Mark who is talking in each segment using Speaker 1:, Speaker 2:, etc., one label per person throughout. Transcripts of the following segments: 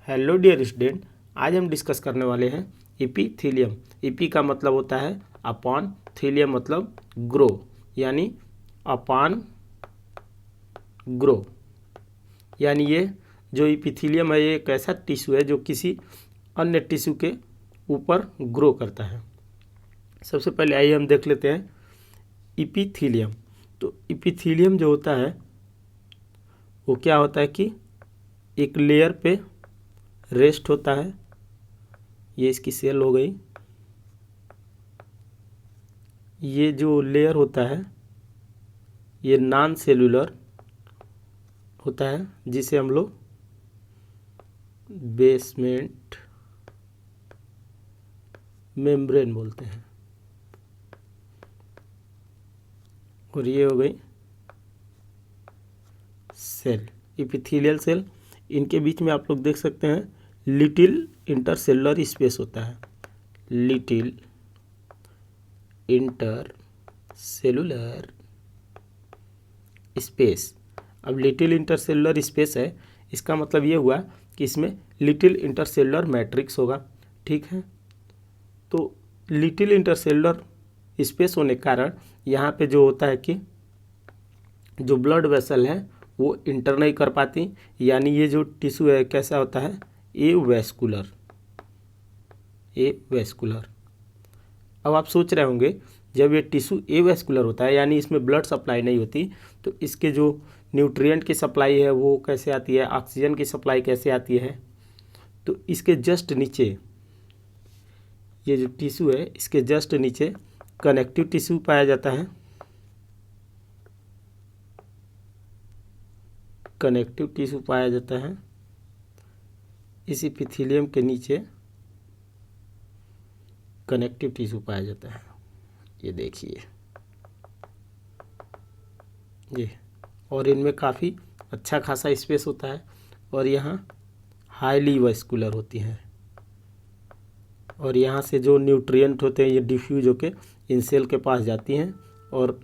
Speaker 1: Hello dear student, आज हम discuss करने वाले हैं इपीथीलियम। इपी का मतलब होता है अपॉन, थीलियम मतलब ग्रो, यानी अपॉन ग्रो। यानी ये जो इपीथीलियम है ये एक ऐसा टिश्यू है जो किसी अन्य टिश्यू के ऊपर ग्रो करता है। सबसे पहले आइए हम देख लेते हैं इपीथीलियम। तो इपीथीलियम जो होता है वो क्या होता है कि एक लेयर पे रेस्ट होता है। ये इसकी सेल हो गई। ये जो लेयर होता है ये नॉन सेलुलर होता है जिसे हम लोग बेसमेंट मेम्ब्रेन बोलते हैं। और ये हो गई सेल, इपिथेलियल सेल। इनके बीच में आप लोग देख सकते हैं लिटिल इंटरसेलुलर स्पेस होता है, लिटिल इंटर सेलुलर स्पेस। अब लिटिल इंटरसेलुलर स्पेस है, इसका मतलब ये हुआ कि इसमें लिटिल इंटरसेलुलर मैट्रिक्स होगा। ठीक है, तो लिटिल इंटरसेलुलर स्पेस होने के कारण यहाँ पे जो होता है कि जो ब्लड वेसल है वो इंटर नहीं कर पाती, यानी ये जो टिश्यू है कैसा होता है, ए वेस्कुलर। अब आप सोच रहे होंगे जब ये टिश्यू ए वेस्कुलर होता है यानी इसमें ब्लड सप्लाई नहीं होती, तो इसके जो न्यूट्रिएंट की सप्लाई है वो कैसे आती है, ऑक्सीजन की सप्लाई कैसे आती है। तो इसके जस्ट नीचे ये जो टिश्यू है इसके जस्ट नीचे कनेक्टिव टिश्यू पाया जाता है। कनेक्टिव टिश्यू पाया जाता है इस इपिथेलियम के नीचे कनेक्टिव टिश्यू पाया जाता है। ये देखिए ये, और इनमें काफ़ी अच्छा खासा स्पेस होता है और यहाँ हाईली वेस्कुलर होती हैं। और यहाँ से जो न्यूट्रिएंट होते हैं ये डिफ्यूज होके इन सेल के पास जाती हैं और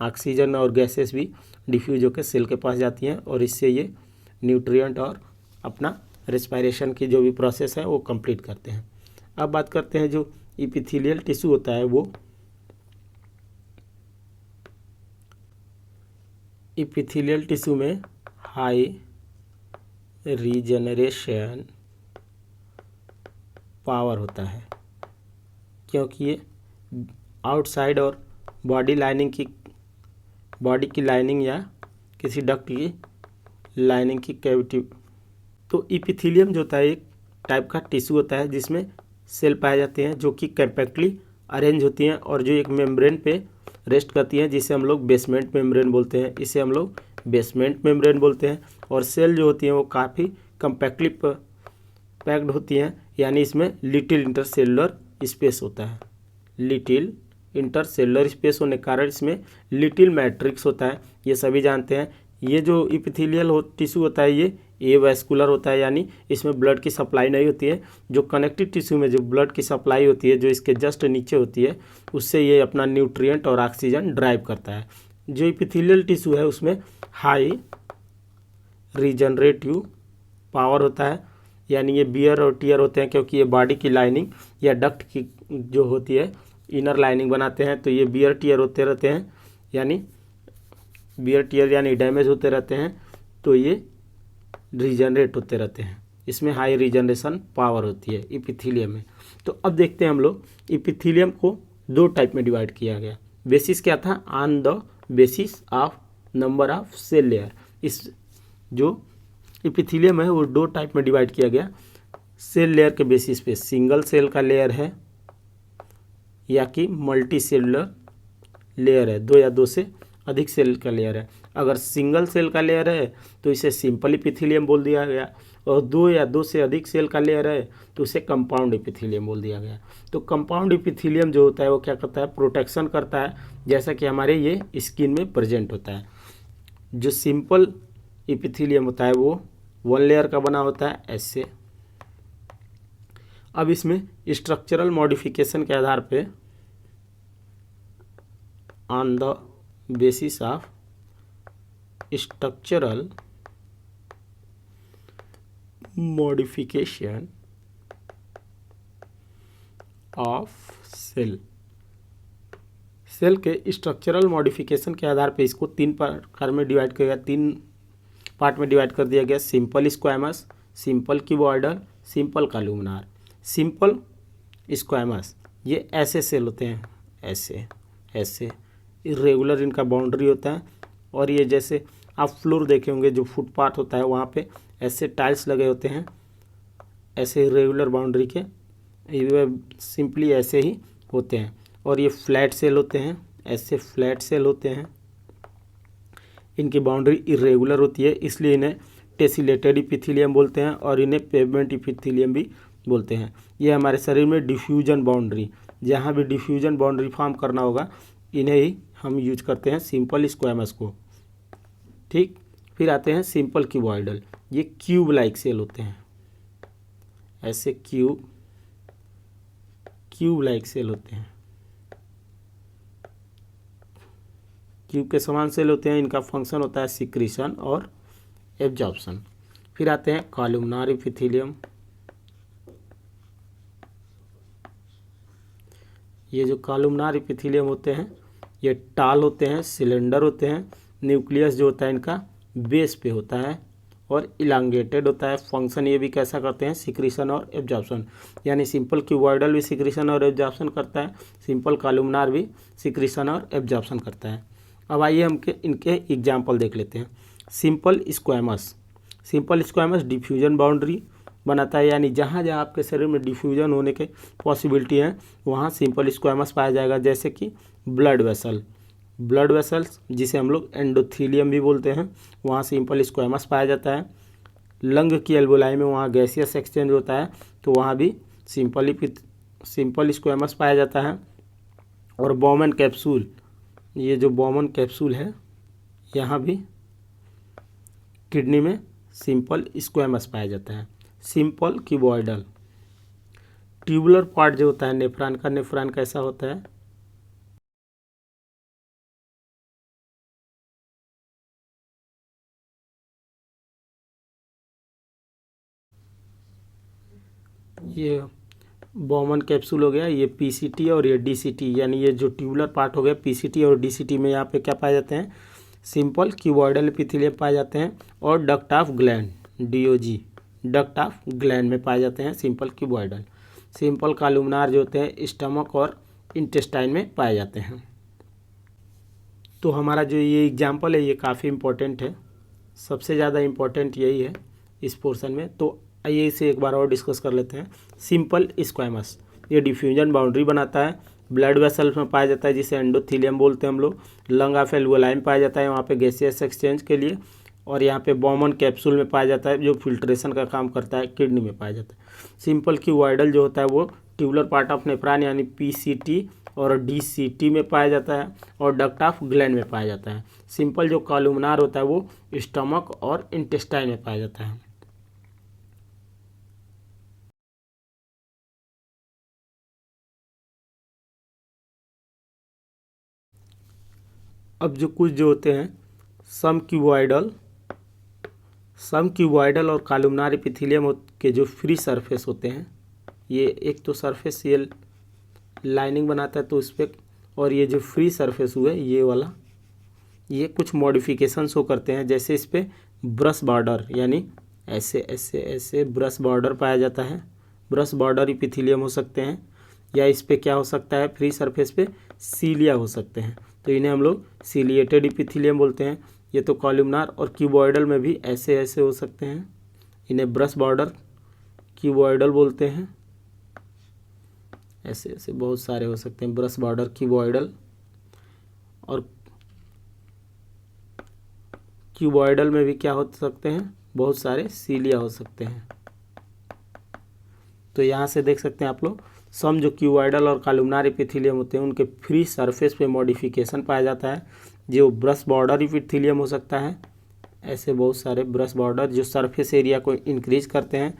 Speaker 1: ऑक्सीजन और गैसेस भी डिफ्यूज होकर सेल के पास जाती हैं और इससे ये न्यूट्रिएंट और अपना रेस्पिरेशन की जो भी प्रोसेस है वो कंप्लीट करते हैं। अब बात करते हैं जो इपिथेलियल टिश्यू होता है वो इपिथेलियल टिश्यू में हाई रीजनरेशन पावर होता है, क्योंकि ये आउटसाइड और बॉडी की लाइनिंग या किसी डक्ट की लाइनिंग की कैविटी। तो इपिथेलियम जो होता है एक टाइप का टिश्यू होता है जिसमें सेल पाए जाते हैं जो कि कम्पैक्टली अरेंज होती हैं और जो एक मेम्ब्रेन पे रेस्ट करती हैं जिसे हम लोग बेसमेंट मेम्ब्रेन बोलते हैं। इसे हम लोग बेसमेंट मेम्ब्रेन बोलते हैं। और सेल जो होती हैं वो काफ़ी कम्पैक्टली पैक्ड होती हैं, यानी इसमें लिटिल इंटरसेलुलर स्पेस होता है। लिटिल इंटरसेलुलर स्पेस होने के कारण इसमें लिटिल मैट्रिक्स होता है। ये सभी जानते हैं। ये जो इपिथेलियल टिश्यू होता है ये ए वेस्कुलर होता है, यानी इसमें ब्लड की सप्लाई नहीं होती है। जो कनेक्टिव टिश्यू में जो ब्लड की सप्लाई होती है जो इसके जस्ट नीचे होती है उससे ये अपना न्यूट्रिएंट और ऑक्सीजन ड्राइव करता है। जो इपिथेलियल टिश्यू है उसमें हाई रीजनरेटिव पावर होता है, यानी ये बियर और टीयर होते हैं क्योंकि ये बॉडी की लाइनिंग या डक्ट की जो होती है इनर लाइनिंग बनाते हैं। तो ये बियर टीयर होते रहते हैं, यानी बियर टीयर यानी डैमेज होते रहते हैं, तो ये रीजनरेट होते रहते हैं। इसमें हाई रीजनरेशन पावर होती है इपिथेलियम में। तो अब देखते हैं हम लोग इपिथेलियम को दो टाइप में डिवाइड किया गया। बेसिस क्या था, on the basis of number of cell layer. इस जो इपिथेलियम है वो दो टाइप में डिवाइड किया गया। सेल लेयर के बेसिस पे सिंगल सेल का लेयर है या कि मल्टी सेलुलर लेयर है, दो या दो से अधिक सेल का लेयर है। अगर सिंगल सेल का लेयर है तो इसे सिंपल इपिथेलियम बोल दिया गया, और दो या दो से अधिक सेल का लेयर है तो उसे कंपाउंड इपिथेलियम बोल दिया गया। तो कंपाउंड इपिथेलियम जो होता है वो क्या करता है, प्रोटेक्शन करता है, जैसा कि हमारे ये स्किन में प्रेजेंट होता है। जो सिंपल इपिथेलियम होता है वो वन लेयर का बना होता है ऐसे। अब इसमें स्ट्रक्चरल मॉडिफिकेशन के आधार पे on the basis of structural modification of cell. Cell के स्ट्रक्चरल मॉडिफिकेशन के आधार पर इसको तीन प्रकार में डिवाइड किया गया, तीन पार्ट में डिवाइड कर दिया गया। Simple squamous, simple cuboidal, simple कॉलुमनार। Simple squamous ये ऐसे सेल होते हैं, ऐसे ऐसे इरेगुलर इनका बाउंड्री होता है। और ये जैसे आप फ्लोर देखे होंगे, जो फुटपाथ होता है वहाँ पे ऐसे टाइल्स लगे होते हैं, ऐसे इरेगुलर बाउंड्री के, ये सिंपली ऐसे ही होते हैं। और ये फ्लैट सेल होते हैं, ऐसे फ्लैट सेल होते हैं, इनकी बाउंड्री इरेगुलर होती है, इसलिए इन्हें टेसिलेटेड इपिथेलियम बोलते हैं और इन्हें पेवमेंट इपिथेलियम भी बोलते हैं। ये हमारे शरीर में डिफ्यूजन बाउंड्री, जहाँ भी डिफ्यूजन बाउंड्री फॉर्म करना होगा इन्हें ही हम यूज करते हैं, सिंपल स्क्वैमस को। ठीक, फिर आते हैं सिंपल क्यूबॉइडल। ये क्यूब लाइक सेल होते हैं, ऐसे क्यूब लाइक सेल होते हैं, क्यूब के समान सेल होते हैं। इनका फंक्शन होता है सिक्रीशन और एब्जॉर्प्शन। फिर आते हैं कॉलुमनार इपिथेलियम। ये जो कॉलुमनार इपिथेलियम होते हैं ये टाल होते हैं, सिलेंडर होते हैं। न्यूक्लियस जो होता है इनका बेस पे होता है और इलांगेटेड होता है। फंक्शन ये भी कैसा करते हैं, सिक्रीशन और एब्जॉर्प्शन। यानी सिंपल क्यूबॉइडल भी सिक्रीशन और एब्जॉर्प्शन करता है, सिंपल कॉलुमनार भी सिक्रीशन और एब्जॉर्प्शन करता है। अब आइए हम इनके एग्जाम्पल देख लेते हैं। Simple squamous. Simple squamous diffusion boundary बनाता है, यानी जहाँ जहाँ आपके शरीर में डिफ्यूजन होने के पॉसिबिलिटी है वहाँ सिंपल स्क्वैमस पाया जाएगा। जैसे कि ब्लड वेसल, ब्लड वेसल्स जिसे हम लोग एंडोथीलियम भी बोलते हैं, वहाँ सिंपल स्क्वैमस पाया जाता है। लंग की एल्वोलाई में वहाँ गैसियस एक्सचेंज होता है तो वहाँ भी सिंपल स्क्वैमस पाया जाता है। और बॉमन कैप्सूल, ये जो बॉमन कैप्सूल है यहाँ भी किडनी में सिंपल स्क्वैमस पाया जाता है। Simple cuboidal. ट्यूबुलर पार्ट जो होता है नेफ्रॉन का, नेफ्रॉन कैसा होता है, ये बॉमन कैप्सूल हो गया, ये पीसीटी और ये डीसीटी, यानी ये जो ट्यूबुलर पार्ट हो गया पीसीटी और डीसीटी में यहाँ पे क्या पाए जाते हैं, सिंपल क्यूबॉइडल एपिथेलियम पाए जाते हैं। और duct of gland, DOG, duct of gland में पाए जाते हैं सिंपल क्यूबॉइडल। सिंपल कॉलुमनार जो होते हैं स्टमक और इंटेस्टाइन में पाए जाते हैं। तो हमारा जो ये एग्जाम्पल है ये काफ़ी इम्पोर्टेंट है, सबसे ज़्यादा इम्पोर्टेंट यही है इस पोर्शन में। तो आइए इसे एक बार और डिस्कस कर लेते हैं। सिंपल स्क्वैमस ये डिफ्यूजन बाउंड्री बनाता है, ब्लड वेसल्स में पाया जाता है जिसे एंडोथीलियम बोलते हैं हम लोग। लंग ऑफ एल्वोलाई में पाया जाता है, वहाँ पे गैसियस एक्सचेंज के लिए। और यहाँ पे बॉमन कैप्सूल में पाया जाता है जो फिल्ट्रेशन का काम करता है, किडनी में पाया जाता है। सिंपल क्यूबॉइडल जो होता है वो ट्यूबुलर पार्ट ऑफ नेफ्रॉन यानी पीसीटी और डीसीटी में पाया जाता है और डक्ट ऑफ ग्लैंड में पाया जाता है। सिंपल जो कॉलुमनार होता है वो स्टमक और इंटेस्टाइन में पाया जाता है। अब जो कुछ जो होते हैं सम क्यूबॉइडल और कॉलुमनार एपिथेलियम के जो फ्री सरफेस होते हैं, ये एक तो सरफेस ये लाइनिंग बनाता है तो उस पर, और ये जो फ्री सरफेस हुआ है ये वाला, ये कुछ मॉडिफिकेशन शो करते हैं। जैसे इस पर ब्रश बॉर्डर, यानी ऐसे ऐसे ऐसे ब्रश बॉर्डर पाया जाता है, ब्रश बॉर्डर एपिथेलियम हो सकते हैं। या इस पर क्या हो सकता है, फ्री सरफेस पे सीलिया हो सकते हैं, तो इन्हें हम लोग सीलिएटेड एपिथेलियम बोलते हैं। ये तो कॉलुमनार और क्यूबॉइडल में भी ऐसे ऐसे हो सकते हैं, इन्हें ब्रश बॉर्डर क्यूबॉइडल बोलते हैं। ऐसे ऐसे बहुत सारे हो सकते हैं, ब्रश बॉर्डर क्यूबॉइडल। और क्यूबॉइडल में भी क्या हो सकते हैं, बहुत सारे सीलिया हो सकते हैं। तो यहाँ से देख सकते हैं आप लोग, सम जो क्यूबॉइडल और कॉलुमनार एपिथेलियम होते हैं उनके फ्री सरफेस पे मॉडिफिकेशन पाया जाता है। जो ब्रश बॉर्डर एपिथेलियम हो सकता है, ऐसे बहुत सारे ब्रश बॉर्डर जो सरफेस एरिया को इंक्रीज करते हैं।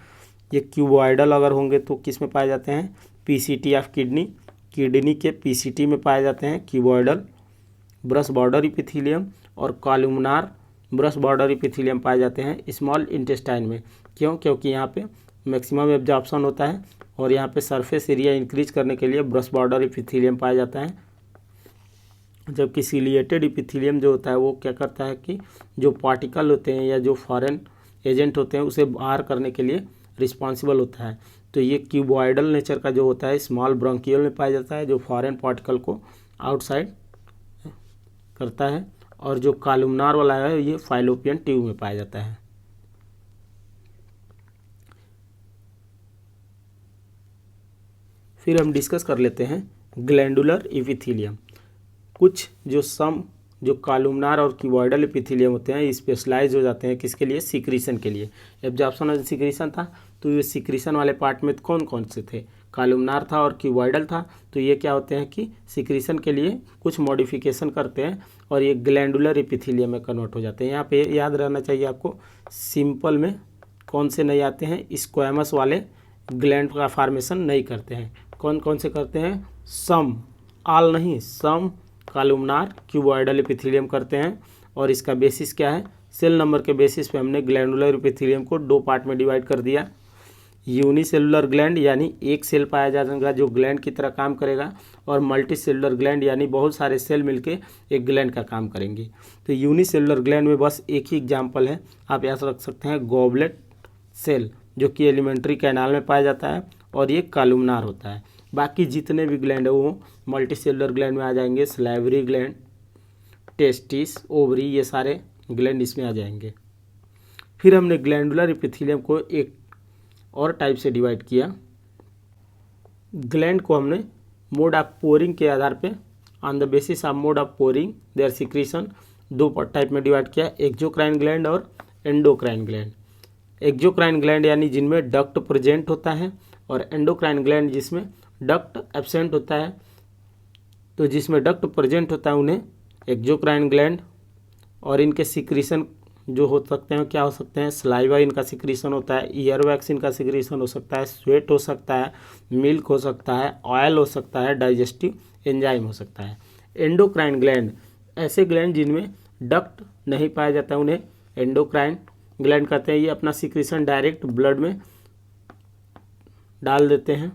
Speaker 1: ये क्यूबॉइडल अगर होंगे तो किस में पाए जाते हैं, पीसीटी ऑफ किडनी, किडनी के पीसीटी में पाए जाते हैं क्यूबॉइडल ब्रश बॉर्डर एपिथेलियम। और कॉलुमनार ब्रश बॉर्डर एपिथेलियम पाए जाते हैं स्मॉल इंटेस्टाइन में, क्यों? क्योंकि यहाँ पे मैक्सिमम एब्जॉर्प्शन होता है और यहाँ पे सरफेस एरिया इंक्रीज करने के लिए ब्रश बॉर्डर इपिथेलियम पाया जाता है। जबकि सिलिएटेड इपिथेलियम जो होता है वो क्या करता है कि जो पार्टिकल होते हैं या जो फॉरेन एजेंट होते हैं उसे बाहर करने के लिए रिस्पॉन्सिबल होता है। तो ये क्यूबॉइडल नेचर का जो होता है स्मॉल ब्रोंकियल में पाया जाता है, जो फॉरेन पार्टिकल को आउटसाइड करता है, और जो कॉलमनार वाला है ये फाइलोपियन ट्यूब में पाया जाता है। फिर हम डिस्कस कर लेते हैं ग्लैंडुलर इपिथेलियम। कुछ जो कॉलमनार और क्यूबॉइडल इपिथेलियम होते हैं स्पेशलाइज हो जाते हैं किसके लिए? सिक्रीशन के लिए। एब्जॉर्प्शन और सिक्रीशन था, तो ये सिक्रीशन वाले पार्ट में कौन कौन से थे? कॉलमनार था और क्यूबॉइडल था। तो ये क्या होते हैं कि सिक्रीशन के लिए कुछ मॉडिफिकेशन करते हैं और ये ग्लैंडुलर इपिथेलियम में कन्वर्ट हो जाते हैं। यहाँ पे याद रहना चाहिए आपको, सिंपल में कौन से नहीं आते हैं? स्क्वैमस वाले ग्लैंड का फॉर्मेशन नहीं करते हैं। कौन कौन से करते हैं? सम, ऑल नहीं, सम कॉलमनार क्यूबॉइडल इपिथेलियम करते हैं। और इसका बेसिस क्या है? सेल नंबर के बेसिस पे हमने ग्लैंडुलर इपिथेलियम को दो पार्ट में डिवाइड कर दिया। यूनिसेलुलर ग्लैंड यानी एक सेल पाया जाएगा जो ग्लैंड की तरह काम करेगा, और मल्टी सेलुलर ग्लैंड यानी बहुत सारे सेल मिलके एक ग्लैंड का काम करेंगे। तो यूनिसेलुलर ग्लैंड में बस एक ही एग्जाम्पल है, आप यहाँ रख सकते हैं गॉबलेट सेल, जो कि एलिमेंट्री कैनाल में पाया जाता है और ये कॉलमनार होता है। बाकी जितने भी ग्लैंड है वो मल्टी सेलुलर ग्लैंड में आ जाएंगे। सलाइवरी ग्लैंड, टेस्टिस, ओवरी, ये सारे ग्लैंड इसमें आ जाएंगे। फिर हमने ग्लैंडुलर इपिथेलियम को एक और टाइप से डिवाइड किया। ग्लैंड को हमने मोड ऑफ पोरिंग के आधार पे, on the basis of mode of pouring their secretion, दो टाइप में डिवाइड किया, एक्सोक्राइन ग्लैंड और एंडोक्राइन ग्लैंड। एक्सोक्राइन ग्लैंड यानी जिनमें डक्ट प्रेजेंट होता है, और एंडोक्राइन ग्लैंड जिसमें डक्ट एब्सेंट होता है। तो जिसमें डक्ट प्रेजेंट होता है उन्हें एक्सोक्राइन ग्लैंड, और इनके सिक्रीशन जो हो सकते हैं क्या हो सकते हैं? सलाइवा इनका सिक्रीशन होता है, ईयर वैक्स इनका सिक्रीशन हो सकता है, स्वेट हो सकता है, मिल्क हो सकता है, ऑयल हो सकता है, डाइजेस्टिव एंजाइम हो सकता है। एंडोक्राइन ग्लैंड ऐसे ग्लैंड जिनमें डक्ट नहीं पाया जाता उन्हें एंडोक्राइन ग्लैंड कहते हैं। ये अपना सिक्रीशन डायरेक्ट ब्लड में डाल देते हैं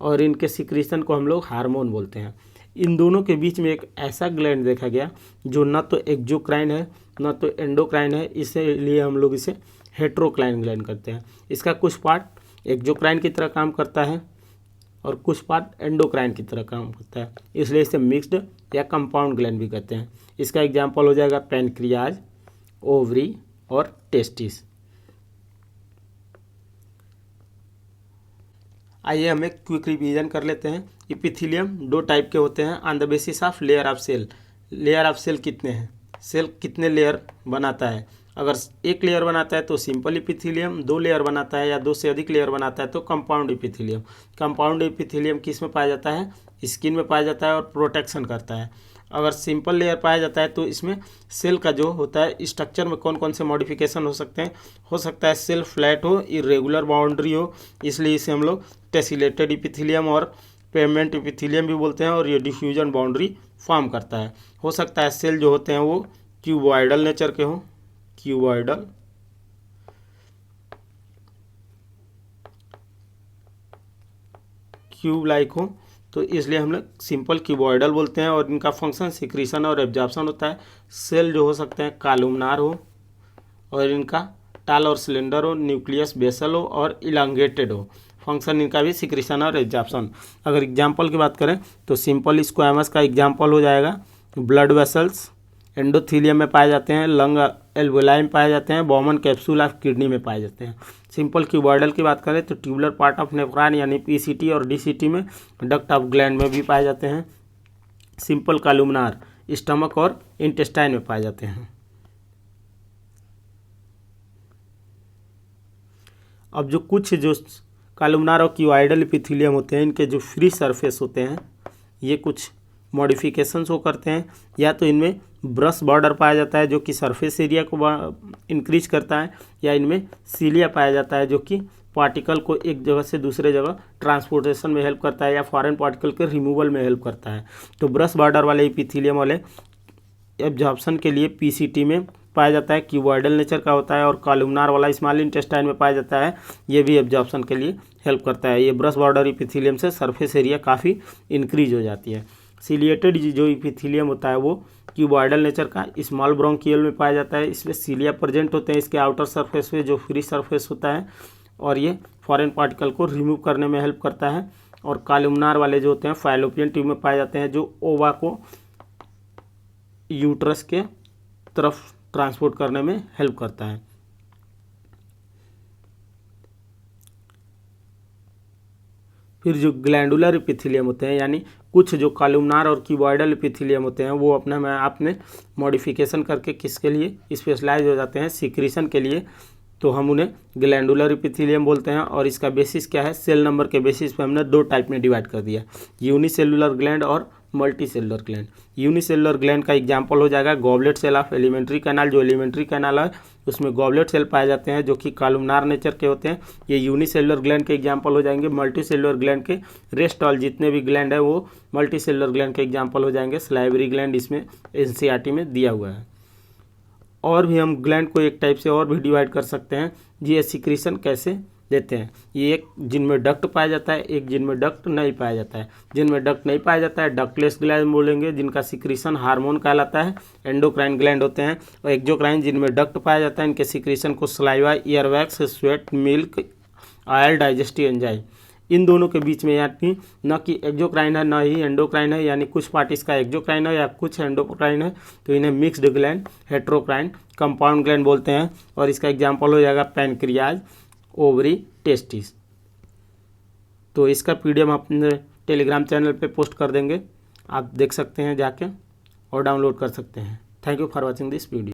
Speaker 1: और इनके सिक्रीशन को हम लोग हार्मोन बोलते हैं। इन दोनों के बीच में एक ऐसा ग्लैंड देखा गया जो न तो एक्सोक्राइन है न तो एंडोक्राइन है, इसलिए हम लोग इसे हेट्रोक्राइन ग्लैंड करते हैं। इसका कुछ पार्ट एक्सोक्राइन की तरह काम करता है और कुछ पार्ट एंडोक्राइन की तरह काम करता है, इसलिए इसे मिक्स्ड या कंपाउंड ग्लैंड भी कहते हैं। इसका एग्जाम्पल हो जाएगा पैनक्रियाज, ओवरी और टेस्टिस। आइए हम एक क्विक रिवीजन कर लेते हैं। इपिथेलियम दो टाइप के होते हैं on the basis of layer of cell. Layer of cell कितने हैं? सेल कितने लेयर बनाता है? अगर एक लेयर बनाता है तो सिंपल इपिथेलियम, दो लेयर बनाता है या दो से अधिक लेयर बनाता है तो कंपाउंड इपिथेलियम। कंपाउंड इपिथेलियम किस में पाया जाता है? स्किन में पाया जाता है और प्रोटेक्शन करता है। अगर सिंपल लेयर पाया जाता है तो इसमें सेल का जो होता है स्ट्रक्चर में कौन कौन से मॉडिफिकेशन हो सकते हैं? हो सकता है सेल फ्लैट हो, इरेगुलर बाउंड्री हो, इसलिए इसे हम लोग टेसिलेटेड इपिथेलियम और पेवमेंट इपिथेलियम भी बोलते हैं, और ये डिफ्यूजन बाउंड्री फॉर्म करता है। हो सकता है सेल जो होते हैं वो क्यूबॉइडल नेचर के हों, क्यूबॉइडल, क्यूब लाइक हो, तो इसलिए हम लोग सिंपल क्यूबॉइडल बोलते हैं, और इनका फंक्शन सिक्रीशन और एब्जॉर्प्शन होता है। सेल जो हो सकते हैं कॉलमनार हो, और इनका टाल और सिलेंडर हो, न्यूक्लियस बेसल हो और इलांगेटेड हो। फंक्शन इनका भी सिक्रीशन और एब्जॉर्प्शन। अगर एग्जाम्पल की बात करें तो सिंपल स्क्वैमस का एग्जाम्पल हो जाएगा ब्लड वेसल्स, एंडोथीलियम में पाए जाते हैं, लंग एल्वेलाई में पाए जाते हैं, बॉमन कैप्सूल ऑफ किडनी में पाए जाते हैं। सिंपल क्यूबॉइडल की बात करें तो ट्यूबुलर पार्ट ऑफ नेफ्रॉन यानी पीसीटी और डीसीटी में, डक्ट ऑफ ग्लैंड में भी पाए जाते हैं। सिंपल कॉलमनार स्टमक और इंटेस्टाइन में पाए जाते हैं। अब जो कुछ जो कॉलमनार और क्यूबॉइडल इपिथेलियम होते हैं, इनके जो फ्री सरफेस होते हैं ये कुछ मॉडिफिकेशंस वो करते हैं। या तो इनमें ब्रश बॉर्डर पाया जाता है जो कि सरफेस एरिया को इंक्रीज करता है, या इनमें सीलिया पाया जाता है जो कि पार्टिकल को एक जगह से दूसरे जगह ट्रांसपोर्टेशन में हेल्प करता है या फॉरेन पार्टिकल के रिमूवल में हेल्प करता है। तो ब्रश बॉर्डर वाले इपिथेलियम वाले एब्जॉर्प्शन के लिए पीसीटी में पाया जाता है, क्यूबॉइडल नेचर का होता है, और कॉलमनार वाला स्मॉल इंटेस्टाइन में पाया जाता है। ये भी एब्जॉर्प्शन के लिए हेल्प करता है। ये ब्रश बॉर्डर इपिथेलियम से सरफेस एरिया काफ़ी इंक्रीज हो जाती है। सिलिएटेड जो इपिथेलियम होता है वो क्यूबॉइडल नेचर का स्मॉल ब्रोंकियल में पाया जाता है। इसमें सीलिया प्रेजेंट होते हैं इसके आउटर सरफेस पे, जो फ्री सरफेस होता है, और ये फॉरेन पार्टिकल को रिमूव करने में हेल्प करता है। और कॉलमनार वाले जो होते हैं फाइलोपियन ट्यूब में पाए जाते हैं, जो ओवा को यूट्रस के तरफ ट्रांसपोर्ट करने में हेल्प करता है। फिर जो ग्लैंडुलर इपिथेलियम होते हैं, यानी कुछ जो कॉलमनार और क्यूबॉइडल इपिथेलियम होते हैं, वो अपने में आपने मॉडिफिकेशन करके किसके लिए स्पेशलाइज हो जाते हैं, सिक्रीशन के लिए, तो हम उन्हें ग्लैंडुलर इपिथेलियम बोलते हैं। और इसका बेसिस क्या है, सेल नंबर के बेसिस पे हमने 2 टाइप में डिवाइड कर दिया, यूनिसेलुलर ग्लैंड और multicellular gland. Unicellular gland का एग्जांपल हो जाएगा goblet cell of alimentary canal. जो एलिमेंट्री कैनाल है उसमें गॉबलेट सेल पाए जाते हैं जो कि कॉलमनार नेचर के होते हैं, ये यूनिसेलुलर ग्लैंड के एग्जांपल हो जाएंगे। मल्टी सेलुलर ग्लैंड के रेस्ट ऑल जितने भी ग्लैंड है वो मल्टी सेलुलर ग्लैंड के एग्जांपल हो जाएंगे। सलाइवरी ग्लैंड इसमें एनसीईआरटी में दिया हुआ है। और भी हम ग्लैंड को एक टाइप से और भी डिवाइड कर सकते हैं, ये सिक्रीशन कैसे देते हैं। ये एक जिनमें डक्ट पाया जाता है, एक जिनमें डक्ट नहीं पाया जाता है। जिनमें डक्ट नहीं पाया जाता है डक्टलेस ग्लैंड बोलेंगे, जिनका सिक्रीशन हार्मोन कहलाता है, एंडोक्राइन ग्लैंड होते हैं। और एक्सोक्राइन जिनमें डक्ट पाया जाता है, इनके सिक्रीशन को saliva, earwax, sweat, milk, oil, digestive enzyme, इन दोनों के बीच में, यानी न कि एक्सोक्राइन है न ही एंडोक्राइन है, यानी कुछ पार्ट इसका एक्सोक्राइन है या कुछ एंडोक्राइन है, तो इन्हें mixed gland, heterocrine, compound gland बोलते हैं। और इसका एग्जांपल हो जाएगा पैनक्रियाज, ओवरी, टेस्टिस। तो इसका पीडीएफ हम अपने टेलीग्राम चैनल पे पोस्ट कर देंगे, आप देख सकते हैं जाके और डाउनलोड कर सकते हैं। Thank you for watching this video.